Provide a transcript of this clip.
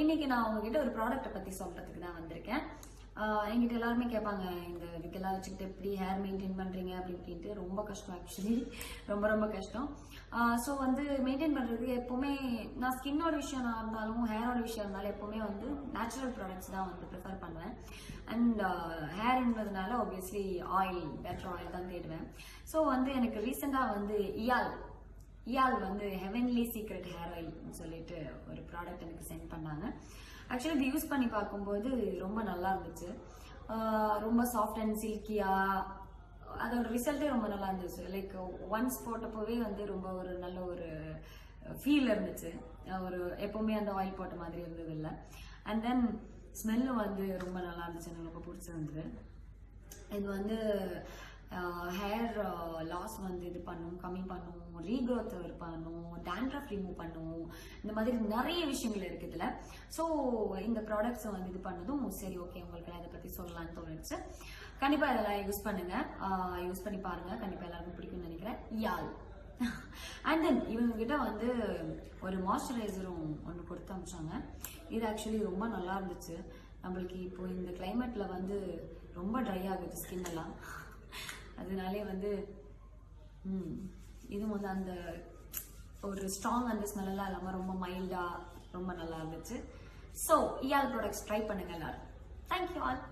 இன்னைக்கு நான் உங்ககிட்ட ஒரு ப்ராடக்ட்டை பத்தி சொல்றதுக்கு தான் வந்திருக்கேன். என்கிட்ட எல்லாருமே கேட்பாங்க, இந்த இதெல்லாம் வச்சுக்கிட்டு எப்படி ஹேர் மெயின்டைன் பண்றீங்க அப்படின்ட்டு. ரொம்ப கஷ்டம், ஆக்சுவலி ரொம்ப கஷ்டம். ஸோ வந்து மெயின்டைன் பண்றதுக்கு எப்பவுமே நான் ஸ்கின்னோட விஷயம் இருந்தாலும் ஹேரோட விஷயம் இருந்தாலும் எப்பவுமே வந்து நேச்சுரல் ப்ராடக்ட்ஸ் தான் வந்து ப்ரிஃபர் பண்ணுவேன். அண்ட் ஹேர்ன்றதுனால ஆப்வியஸ்லி ஆயில், பெட்டர் ஆயில் தான் தேடுவேன். ஸோ வந்து எனக்கு ரீசெண்டாக வந்து இயால் வந்து ஹெவன்லி சீக்ரெட் ஹேர் ஆயில் சொல்லிட்டு ஒரு ப்ராடக்ட் எனக்கு சென்ட் பண்ணாங்க. ஆக்சுவலி இது யூஸ் பண்ணி பார்க்கும்போது ரொம்ப நல்லா இருந்துச்சு. ரொம்ப சாஃப்ட் அண்ட் சில்கியா, அதோட ரிசல்ட்டே ரொம்ப நல்லா இருந்துச்சு. லைக் ஒன்ஸ் போட்டப்போவே வந்து ரொம்ப ஒரு நல்ல ஒரு ஃபீல் இருந்துச்சு. ஒரு எப்பவுமே அந்த ஆயில் போட்ட மாதிரி இருந்தது இல்லை. அண்ட் தென் ஸ்மெல்லும் வந்து ரொம்ப நல்லா இருந்துச்சு, எனக்கு ரொம்ப பிடிச்சிருந்தது. இது வந்து ஹேர் லாஸ் வந்து இது பண்ணும், கம்மி பண்ணும், ரீக்ரோத் பண்ணும், டேண்ட்ரஃப் ரிமூவ் பண்ணும், இந்த மாதிரி நிறைய விஷயங்கள் இருக்கு இதுல. ஸோ இந்த ப்ராடக்ட்ஸ் வந்து இது பண்ணதும் சரி, ஓகே உங்களுக்கு நான் இதை பத்தி சொல்லலாம்னு தோணுச்சு. கண்டிப்பா இதெல்லாம் யூஸ் பண்ணுங்க, யூஸ் பண்ணி பாருங்க, கண்டிப்பா எல்லாருக்கும் பிடிக்கும்னு நினைக்கிறேன். யாழ். அண்ட் தென் இவங்க கிட்ட வந்து ஒரு மாய்ஸ்சரைசரும் ஒன்று கொடுத்து அனுப்பிச்சாங்க. இது ஆக்சுவலி ரொம்ப நல்லா இருந்துச்சு. நம்மளுக்கு இப்போ இந்த கிளைமேட்ல வந்து ரொம்ப ட்ரை ஆகுது ஸ்கின் எல்லாம், அதனாலே வந்து இது வந்து அந்த ஒரு ஸ்ட்ராங் அந்த ஸ்மெல்லாம் இல்லாமல் ரொம்ப மைல்டா ரொம்ப நல்லா இருந்துச்சு. ஸோ இயால் ப்ராடக்ட்ஸ் ட்ரை பண்ணுங்க எல்லாரும். Thank you all.